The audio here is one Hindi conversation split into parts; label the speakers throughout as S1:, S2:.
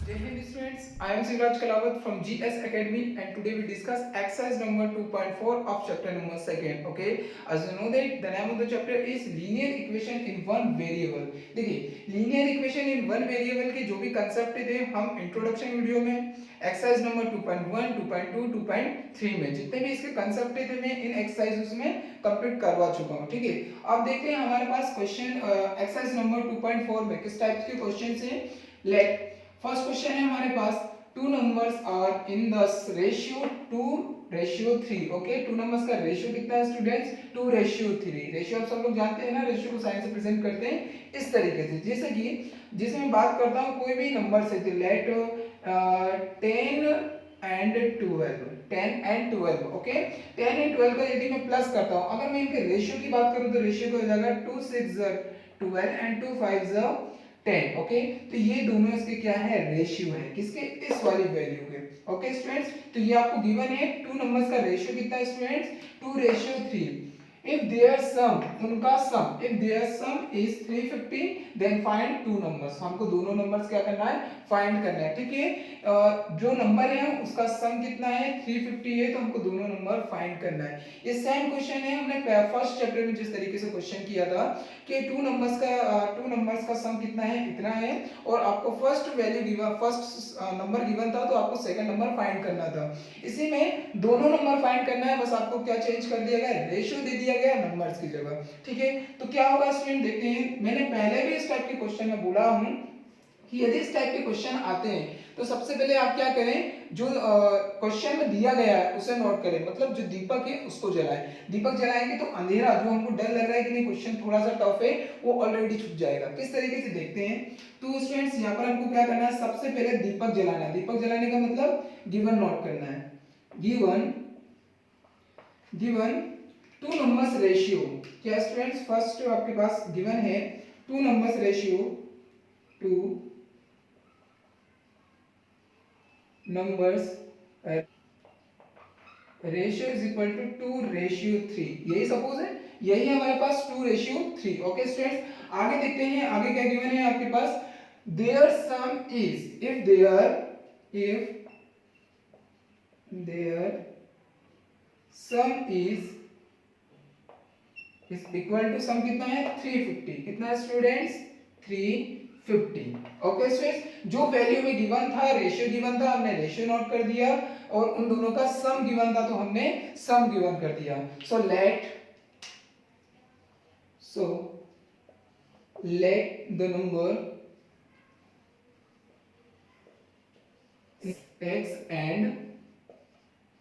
S1: Jai Hind students, I am Sivraj Kalawat from GS Academy and today we discuss exercise number 2.4 of chapter number 2. Okay, as you know that the name of the chapter is linear equation in one variable. देखिए linear equation in one variable के जो भी concept थे हम introduction वीडियो में exercise number 2.1, 2.2, 2.3 में जितने भी इसके concept थे मैं इन exercises में कंप्लीट करवा चुका हूँ. ठीक है, अब देखते हैं हमारे पास क्वेश्चन एक्सरसाइज नंबर 2.4 में किस टाइप के क्वेश्चन हैं. लेट फर्स्ट क्वेश्चन है हमारे पास two numbers are in the ratio 2:3. Okay, two numbers का रेशियो कितना है स्टूडेंट्स 2:3. रेशियो आप सब लोग जानते हैं ना, रेशियो को साइन से प्रेजेंट करते हैं इस तरीके से. जैसे कि जिसमें मैं बात करता हूं कोई भी नंबर से, तो लेट 10 एंड 12. ओके, 10 एंड 12 का यदि मैं प्लस करता हूं, अगर मैं इनके रेशियो की बात करूं तो रेशियो को हो जाएगा 2 6 12 एंड 2 5 10. ओके, तो ये दोनों इसके क्या है, रेशियो है किसके, इस वाली वैल्यू के. ओके स्टूडेंट्स, तो ये आपको गिवन है टू नंबर्स का रेशियो कितना है स्टूडेंट्स 2:3. if their sum, उनका सम, if their sum is 350 then find two numbers. हमको दोनों नंबर्स क्या करना है, फाइंड करना है. ठीक है, जो नंबर है उसका सम कितना है 350 है, तो हमको दोनों नंबर फाइंड करना है. ये सेम क्वेश्चन है हमने फर्स्ट चैप्टर में जिस तरीके से क्वेश्चन किया था कि टू नंबर्स का सम कितना है, इतना है, और आपको first value given, first number given था तो आपको सेकंड नंबर फाइंड करना था. इसी में दोनों नंबर फाइंड करना है, बस आपको क्या चेंज कर दिया गया, रेशियो दे दिया गया नंबर्स की जगह. ठीक है, तो क्या होगा स्टूडेंट देखते हैं. मैंने पहले भी इस टाइप के क्वेश्चन में बोला हूं कि यदि इस टाइप के क्वेश्चन आते हैं तो सबसे पहले आप क्या करें, जो क्वेश्चन में दिया गया है उसे नोट करें. मतलब जो दीपक है उसको जलाएं. दीपक जलाएंगे तो अंधेरा, जो हमको डर लग रहा है कि नहीं क्वेश्चन थोड़ा सा टफ है, वो ऑलरेडी छुप जाएगा. किस तरीके से देखते हैं, तो स्टूडेंट्स यहाँ पर हमको क्या करना है, सबसे पहले दीपक जलाना है. दीपक जलाने का मतलब गिवन नोट करना है. Given two numbers ratio. क्या स्टूडेंट्स, फर्स्ट आपके पास गिवन है two numbers ratio, two numbers ratio is equal to 2:3. यही सपोज है, यही हमारे पास 2:3. ओके स्टूडेंट्स, आगे देखते हैं आगे क्या गिवन है आपके पास. Their sum is, if their sum is equal to sum कितना है 350. कितना है स्टूडेंट्स 350. ओके स्टूडेंट्स, जो वैल्यू में गिवन था, रेशियो गिवन था, हमने रेशियो नोट कर दिया, और उन दोनों का सम गिवन था तो हमने सम गिवन कर दिया. So let the number x and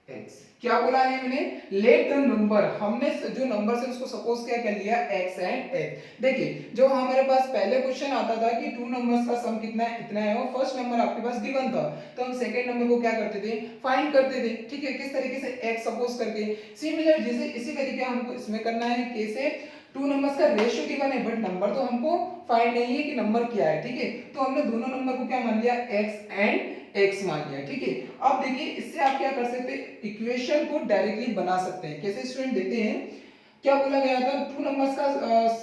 S1: x. क्या बोला है मैंने, लेट द नंबर, हमने जो नंबर से उसको सपोज क्या कर लिया x एंड x. देखिए जो हमारे पास पहले क्वेश्चन आता था कि टू नंबर्स का सम कितना है, इतना है, और फर्स्ट नंबर आपके पास गिवन था, तो हम सेकंड नंबर को क्या करते थे, फाइंड करते थे. ठीक है, किस तरीके से x सपोज करके. सिमिलर जैसे इसी तरीके हमको इसमें करना है. कैसे, टू नंबर्स का रेशियो गिवन है बट नंबर तो हमको फाइंड नहीं है कि नंबर क्या है. ठीक है, तो हमने दोनों नंबर को क्या मान लिया, x एंड x मान लिया. ठीक है, अब देखिए इससे आप क्या कर सकते हैं, इक्वेशन को डायरेक्टली बना सकते हैं. कैसे स्टूडेंट देखते हैं, क्या बोला गया था, टू नंबर्स का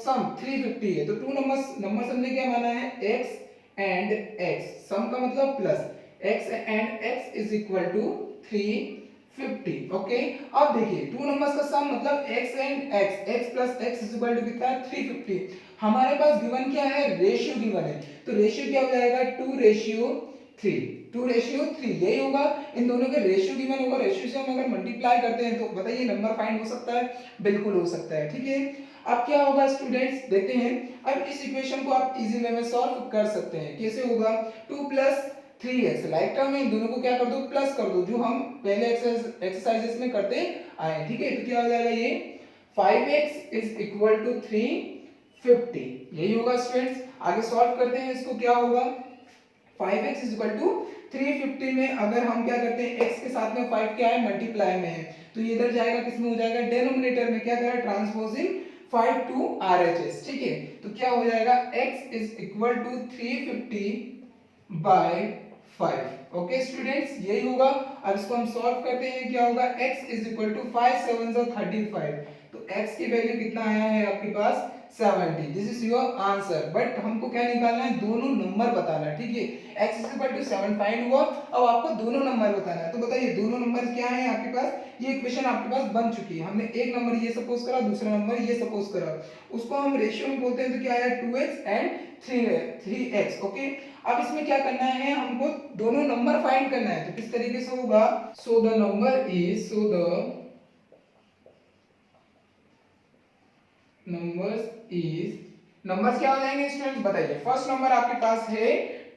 S1: सम 350 है, तो टू नंबर्स हमने क्या माना है x एंड x. सम का मतलब plus, x and x is equal to 350. Okay, अब देखिए टू नंबर्स का सम मतलब x and x plus x is equal to कितना है 350. हमारे पास गिवन क्या है, रेशियो गिवन है, तो रेशियो क्या हो जाएगा 2:3. यही होगा, इन दोनों के रेशियो गिवन होगा. रेशियो से हम अगर मल्टीप्लाई करते हैं तो बताइए नंबर फाइंड हो सकता है, बिल्कुल हो सकता है. ठीक है, अब क्या होगा स्टूडेंट्स देखते हैं. अब इस इक्वेशन को आप इजी वे में सॉल्व कर सकते हैं. कैसे होगा, 2 + 3x, लाइक टर्म में इन दोनों को क्या कर दो, प्लस कर दो, जो हम पहले एक्सरसाइजेस में करते आए. ठीक है, तो क्या हो जाएगा ये 5x इज इक्वल टू 350. यही होगा स्टूडेंट्स. आगे सॉल्व करते हैं इसको, क्या होगा 5x इज इक्वल टू 350 में अगर हम क्या करते हैं, x के साथ में 5 क्या है, मल्टीप्लाई में है, तो ये इधर जाएगा, किसमें हो जाएगा, डिनोमिनेटर में. क्या करें, ट्रांसपोजिंग 5 to RHS. ठीक है, तो क्या हो जाएगा, x is equal to 350 by 5. Okay students, यही होगा. अब इसको हम सॉल्व करते हैं, क्या होगा, x इज इक्वल टू 5 7 35. तो x की वैल्यू कितना आया है आपके पास 70। This is your answer. But हमको क्या निकालना है, दोनों नंबर बताना है, ठीक है। x is equal to 7 find हुआ, अब आपको दोनों नंबर बताना है। तो बताइए दोनों नंबर क्या है आपके पास, ये इक्वेशन आपके पास बन चुकी है। हमने एक नंबर ये सपोज करा, दूसरा नंबर ये सपोज करा, उसको हम रेशियो में बोलते हैं, तो क्या आया 2x एंड 3x। ओके, अब इसमें क्या करना है, हमको दोनों नंबर फाइंड करना है। तो किस तरीके से होगा, so the number is numbers क्या हो जाएंगे स्टूडेंट्स, बताइए। फर्स्ट नंबर आपके पास है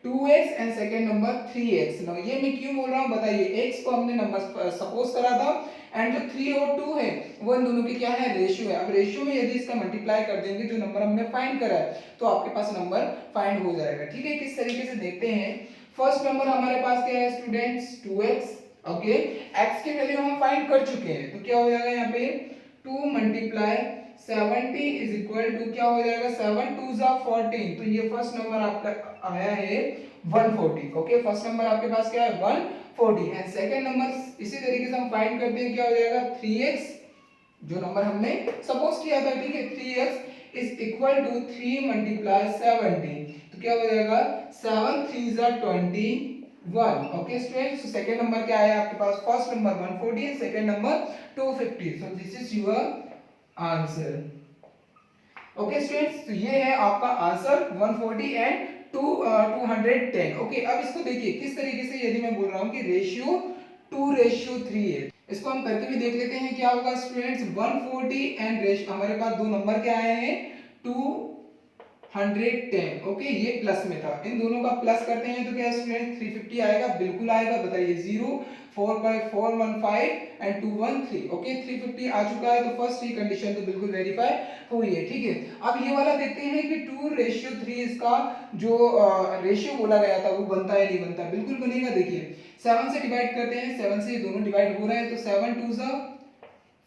S1: 2x and second number 3x। ये मैं क्यों बोल रहा हूं बताइए, x को हमने नंबर सपोज करा था एंड जो 3 और 2 है वो इन दोनों की क्या है, रेशियो है। अब रेशियो में यदि इसका मल्टीप्लाई कर देंगे जो नंबर हमने फाइंड करा है, तो आपके पास नंबर फाइंड हो जाएगा, ठीक है। किस तरीके से देखते हैं, फर्स्ट नंबर हमारे पास क्या है स्टूडेंट्स 2x। ओके, x की वैल्यू हम फाइंड कर चुके हैं, तो क्या हो जाएगा यहाँ पे 2 मल्टीप्लाई 70 इज इक्वल टू क्या हो जाएगा, 7 2 जा 14। तो ये फर्स्ट नंबर आपका आया है 140। ओके, फर्स्ट नंबर आपके पास क्या है 140 एंड सेकंड नंबर इसी तरीके से हम फाइंड करते हैं, क्या हो जाएगा 3x, जो नंबर हमने सपोज किया था, ठीक है। 3x is equal to 3 multiply 70, तो क्या हो जाएगा 7 3 जा 21। ओके स्टूडेंट्स, सेकंड नंबर क्या आया आपके पास, first number 140 and second number 250। So this is your answer. Okay students, तो ये है आपका आंसर 140 एंड 210। ओके, अब इसको देखिए किस तरीके से, यदि मैं बोल रहा हूं कि रेशियो 2:3 है, इसको हम करके भी देख लेते हैं क्या होगा स्टूडेंट्स। 140 एंड रेशियो, हमारे पास दो नंबर क्या आए हैं 210। ओके, ये प्लस में था, इन दोनों का प्लस करते हैं तो क्या स्टूडेंट 350 आएगा, बिल्कुल आएगा, बताइए 0 4 by 415 एंड 213। ओके, 350 आ चुका है, तो फर्स्ट ही कंडीशन तो बिल्कुल वेरीफाई हुई है, ठीक है। अब ये वाला देखते हैं कि 2:3 इसका जो रेशियो बोला गया था वो बनता है नहीं बनता, बिल्कुल बनेगा। देखिए 7 से डिवाइड करते हैं, 7 से दोनों डिवाइड हो रहे हैं, तो 7 2 जा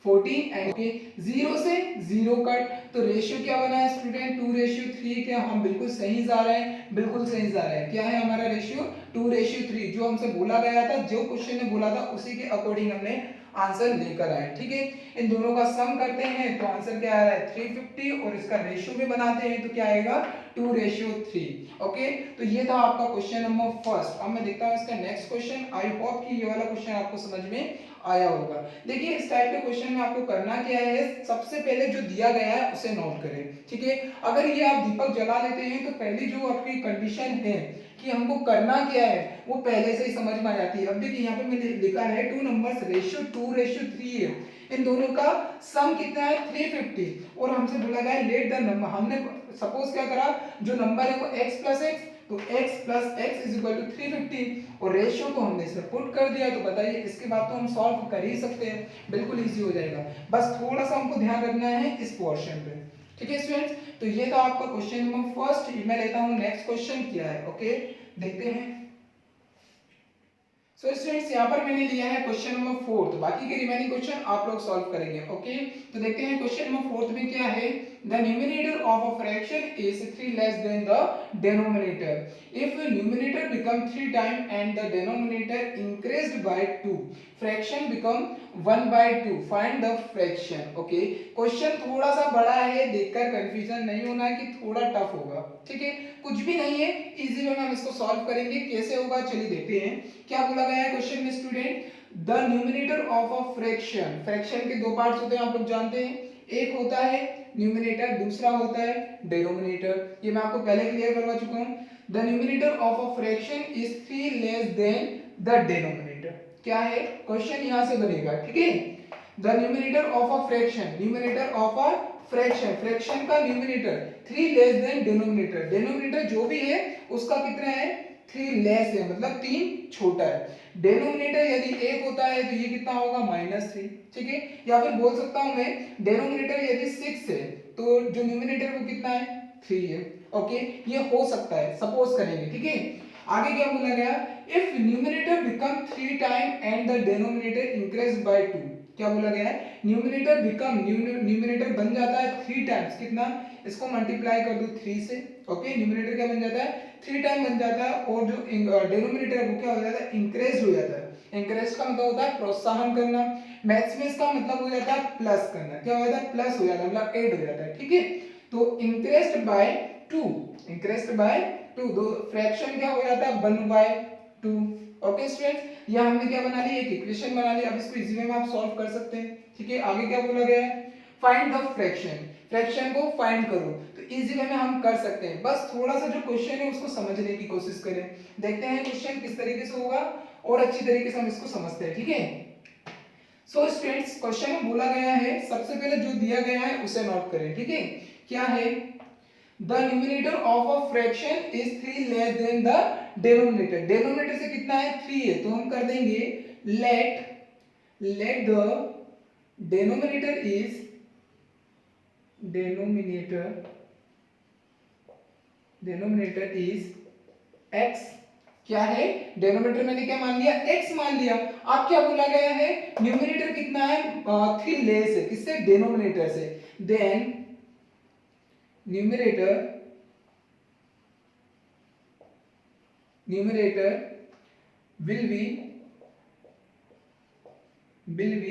S1: 14 एंड ओके 0 से 0 कट, तो रेशियो क्या बना है स्टूडेंट 2:3। क्या हम बिल्कुल सही जा रहे हैं, बिल्कुल सही जा रहे हैं। क्या है हमारा रेशियो 2:3, जो हमसे बोला गया था, जो क्वेश्चन ने बोला था उसी के अकॉर्डिंग हमने आंसर लेकर आए, ठीक है। इन दोनों का सम करते हैं तो आंसर क्या आ रहा है 350 और इसका रेशियो भी बनाते हैं तो क्या आएगा 2:3। ओके, तो ये था आपका क्वेश्चन नंबर फर्स्ट। अब मैं देखता हूं इसका नेक्स्ट क्वेश्चन। आई होप कि ये वाला क्वेश्चन आपको समझ में आया होगा। देखिए इस टाइप के क्वेश्चन में आपको करना क्या है, सबसे पहले जो दिया गया है उसे नोट करें, ठीक है। अगर ये आप दीपक जला लेते हैं तो पहली जो आपकी कंडीशन है कि हमको करना क्या है वो पहले से ही समझ में आ जाती है। अब देखिए यहाँ पे मैंने लिखा है 2 नंबर्स रेशियो 2:3 है, इन दोनों का सम कितना है 350 और हमसे बोला गया है लेट द नंबर। हमने सपोज क्या करा, जो नंबर है वो x प्लस x, तो x plus x is equal to 350 और रेशियो को हमने इसमें पुट कर दिया। तो बताइए इसके बाद तो हम सॉल्व कर ही सकते हैं, बिल्कुल इजी हो जाएगा। बस थोड़ा सा हमको ध्यान रखना है इस पोर्शन पे, ठीक है स्टूडेंट्स। तो ये था आपका क्वेश्चन नंबर फर्स्ट। मैं लेता हूँ नेक्स्ट क्वेश्चन क्या है। ओके, देखते हैं। सो स्टूडेंट्स यहाँ पर मैंने लिया है क्वेश्चन नंबर 4, तो बाकी के रिमेनिंग क्वेश्चन आप लोग सॉल्व करेंगे। ओके, तो देखते हैं क्वेश्चन नंबर 4 में क्या है। The numerator of a fraction is 3 less than the denominator. If numerator become 3 time and the denominator increased by 2, fraction become 1/2, find the fraction. Okay, question थोड़ा सा बड़ा है, देखकर कंफ्यूजन नहीं होना है कि थोड़ा टफ होगा, ठीक है। कुछ भी नहीं है, इजी वे में हम इसको सॉल्व करेंगे। कैसे होगा चलिए देखते हैं। क्या बोला गया है क्वेश्चन में student, the numerator of a fraction. Fraction के दो पार्ट्स होते हैं, आप लोग जानते हैं। एक होता है न्यूमरेटर, दूसरा होता है डिनोमिनेटर। ये मैं आपको पहले क्लियर करवा चुका हूं। The numerator of a fraction is 3 less than the denominator. क्या है क्वेश्चन यहां से बनेगा, ठीक है। The numerator of a fraction, numerator of a fraction, fraction का numerator 3 less than denominator. Denominator जो भी है उसका कितना है 3 लेस है, मतलब 3 छोटा है। डिनोमिनेटर यदि 1 होता है तो ये कितना होगा -3, ठीक है। या फिर बोल सकता हूं मैं डिनोमिनेटर यदि 6 है तो जो न्यूमरेटर वो कितना है 3 है। ओके, ये हो सकता है, सपोज करेंगे, ठीक है। आगे क्या बोला गया, if numerator become 3 time and the denominator increase by 2। क्या बोला गया है, न्यूमरेटर बिकम, न्यूमरेटर बन जाता है 3 टाइम्स, कितना, इसको मल्टीप्लाई कर दो 3 से। ओके, न्यूमरेटर क्या बन जाता है 3 टाइम बन जाता है और जो डिनोमिनेटर है वो क्या हो जाता है इंक्रीज हो जाता है। इंक्रीज का मतलब होता है प्रोत्साहन करना। मैथ्स में इसका मतलब हो जाता है प्लस करना, क्या हो जाता है प्लस हो जाता है, मतलब ऐड हो जाता है, ठीक है। तो इंक्रेस्ड बाय 2, इंक्रेस्ड बाय 2, दो फ्रैक्शन क्या हो जाता है 1/2। ओके स्टूडेंट्स, यह हमने क्या बना ली, एक इक्वेशन बना ली। अब इसको इजी वे में आप सॉल्व कर सकते हैं, ठीक है। आगे क्या बोला गया है, फाइंड द फ्रैक्शन, फ्रैक्शन को फाइंड करो। तो इजी वे में हम कर सकते हैं, बस थोड़ा सा जो क्वेश्चन है उसको समझने की कोशिश करें। देखते हैं क्वेश्चन किस तरीके से होगा और अच्छी तरीके से हम इसको समझते हैं, ठीक है। सो स्टूडेंट्स, क्वेश्चन में बोला गया है, सबसे पहले जो दिया गया है उसे नोट करें, ठीक है। क्या है, the numerator of a fraction is 3 less than the denominator. Denominator से कितना है 3 है, तो हम कर देंगे late the denominator is, denominator is x। क्या है, डिनोमिनेटर मैंने क्या मान लिया, x मान लिया। अब क्या बोला गया है, न्यूमरेटर कितना है 3 लेस है, किससे, डिनोमिनेटर से। देन न्यूमरेटर विल बी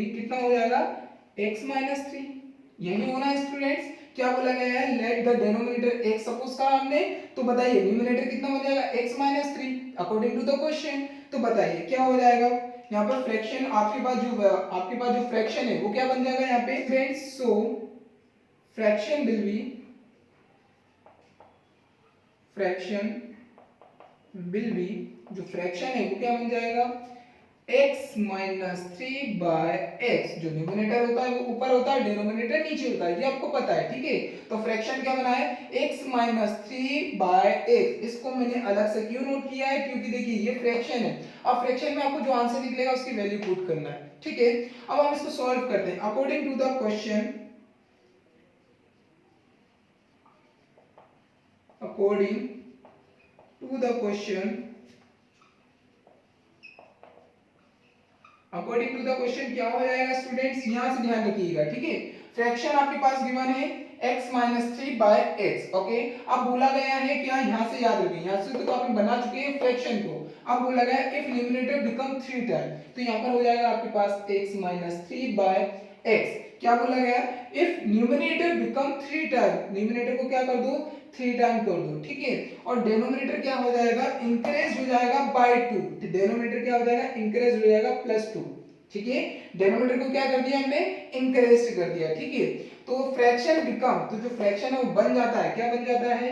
S1: कितना हो जाएगा, x माइनस 3। यही होना है स्टूडेंट्स, क्या बोला गया है, let the denominator x suppose करा हमने, तो बताइए न्यूमरेटर कितना हो जाएगा, x minus 3 according to the question. तो बताइए क्या हो जाएगा, यहाँ पर फ्रैक्शन आपके पास जो फ्रैक्शन है वो क्या बन जाएगा यहाँ पे friends. So fraction will be जो फ्रैक्शन है वो क्या बन जाएगा, x माइनस 3/x। जो न्यूमरेटर होता है वो ऊपर होता है, डिनोमिनेटर नीचे होता है, ये आपको पता है, ठीक है। तो फ्रैक्शन क्या बना है, x माइनस 3/x। इसको मैंने अलग से क्यों नोट किया है, क्योंकि देखिए ये फ्रैक्शन है। अब फ्रैक्शन में आपको जो आंसर निकलेगा उसकी वैल्यू पुट करना है, ठीक है। अब हम इसको सॉल्व करते हैं according to the question, according to the question, according to the question क्या हो जाएगा स्टूडेंट्स, यहां से ध्यान रखिएगा, ठीक है। फ्रैक्शन आपके पास गिवन है x माइनस 3/x, ओके। अब बोला गया है क्या, यहां से याद रखिए, यहां से तो आपने बना चुके हैं फ्रैक्शन को। अब बोला गया है इफ न्यूमरेटर बिकम 3 टाइम, तो यहां पर हो जाएगा आपके पास x माइनस 3/x। क्या बोला गया, if numerator become 3 time, numerator को क्या कर दो 3 टाइम कर दो, ठीक है। और डिनोमिनेटर क्या हो जाएगा, इंक्रीज हो जाएगा बाय 2। तो डिनोमिनेटर क्या हो जाएगा, इंक्रीज हो जाएगा +2, ठीक है। डिनोमिनेटर को क्या कर दिया हमने, इंक्रीज कर दिया, ठीक है। तो फ्रैक्शन बिकम, तो जो फ्रैक्शन है वो बन जाता है, क्या बन जाता है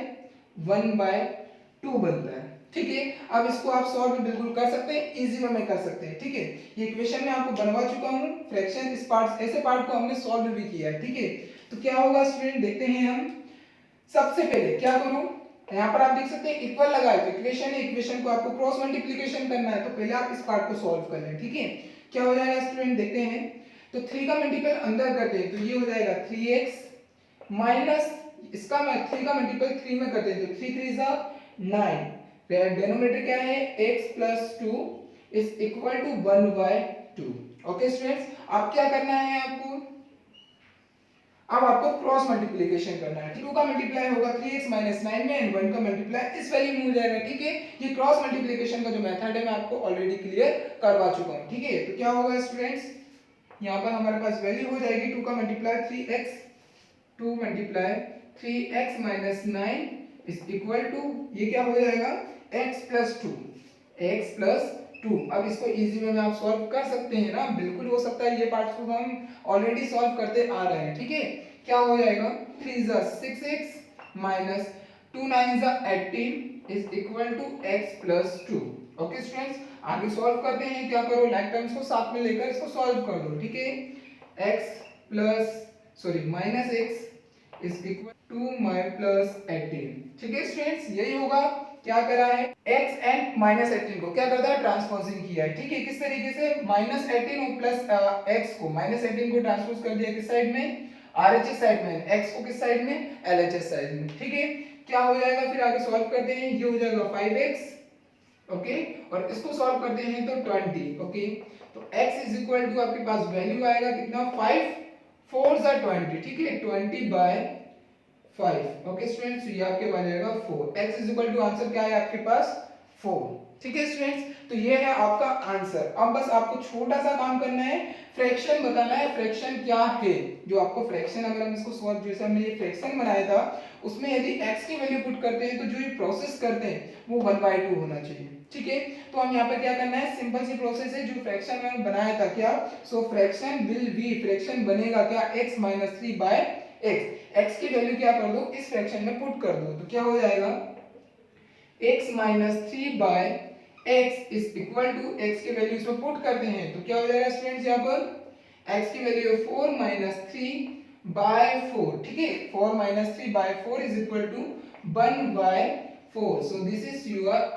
S1: 1/2 बनता है, ठीक है। अब इसको आप सॉल्व बिल्कुल कर सकते हैं, इजी वे में कर सकते हैं, ठीक है। ये इक्वेशन मैं आपको बनवा चुका हूं, फ्रैक्शन इस पार्ट, ऐसे पार्ट को हमने सॉल्व भी किया है, ठीक है। तो क्या होगा स्टूडेंट, देखते हैं हम। सबसे पहले क्या करूं, यहां पर आप देख सकते हैं इक्वल लगाए, तो इक्वेशन है, इक्वेशन को आपको क्रॉस मल्टीप्लिकेशन करना है, तो पहले आप इस पार्ट को सॉल्व कर लें, ठीक है। क्या हो जाएगा स्टूडेंट, देखते हैं। तो 3 का मल्टीपल अंदर करते हैं, तो ये हो जाएगा 3x माइनस, इसका मैं 3 का मल्टीपल 3 में करते हैं, तो 3 3 जा 9। डिनोमिनेटर क्या है, x + 2 is equal to 1/2। Okay students, अब क्या करना है आपको, अब आपको क्रॉस मल्टीप्लिकेशन करना है। 2 का मल्टीप्लाई होगा 3x - 9 में, एंड 1 का मल्टीप्लाई इस वैल्यू में हो जाएगा, ठीक है। ये क्रॉस मल्टीप्लिकेशन का जो मेथड है मैं आपको ऑलरेडी क्लियर करवा चुका हूं, ठीक है। तो क्या होगा स्टूडेंट्स, यहां पर हमारे पास वैल्यू हो जाएगी 2 का multiply 3x, 2 multiply 3x - 9 is equal to, ये क्या हो जाएगा x + 2, x + 2। अब इसको इजी वे में आप सॉल्व कर सकते हैं ना, बिल्कुल हो सकता है, ये पार्ट्स को हम ऑलरेडी सॉल्व करते आ रहे हैं, ठीक है। क्या हो जाएगा 3 जा 6x माइनस 2 9 जा 18 is equal to x + 2। Okay students, आगे सॉल्व करते हैं, क्या करो लाइक टर्म्स को साथ में लेकर इसको सॉल्व कर दो, ठीक है। Minus x is equal to +18, ठीक है स्टूडेंट्स। यही होगा, क्या करा है x एंड -18 को क्या करता है, ट्रांसपोजिंग किया है, ठीक है। किस तरीके से, -18 और प्लस x को, -18 को ट्रांसपोज कर दिया किस साइड में, RHS साइड में, x को किस साइड में, LHS साइड में, ठीक है। क्या हो जाएगा, फिर आगे सॉल्व करते हैं, ये हो जाएगा 5x, ओके। और इसको सॉल्व करते हैं तो 20, ओके। तो x इज इक्वल टू आपके पास वैल्यू आएगा कितना 5 4 जा 20, ठीक है, 20/5। ओके स्टूडेंट्स, ये आपके बन जाएगा 4। x is equal to answer क्या है आपके पास 4। ठीक है स्टूडेंट्स, तो ये है आपका आंसर। अब बस आपको छोटा सा काम करना है, फ्रैक्शन बताना है, फ्रैक्शन क्या है। जो आपको फ्रैक्शन, अगर हम इसको सॉल्व, जैसे हमने ये फ्रैक्शन बनाया था, उसमें यदि x की वैल्यू पुट करते हैं तो जो ये प्रोसेस करते हैं वो 1/2 होना चाहिए। ठीक है, तो हम यहाँ पे क्या करना है, सिंपल सी प्रोसेस है, जो फ्रैक्शन मैंने बनाया था क्या, सो फ्रैक्शन विल बी, फ्रैक्शन बनेगा क्या, x - 3/x। x की वैल्यू क्या कर दो, इस फ्रैक्शन में पुट कर दो, तो क्या हो जाएगा, x - 3/x is equal to, x की वैल्यू इसमें पुट करते हैं तो क्या हो जाएगा स्टूडेंट्स, यहाँ पर x की वैल्यू है 4 - 3/4। ठीक है, 4 - 3/4 is equal to 1/4। So this is your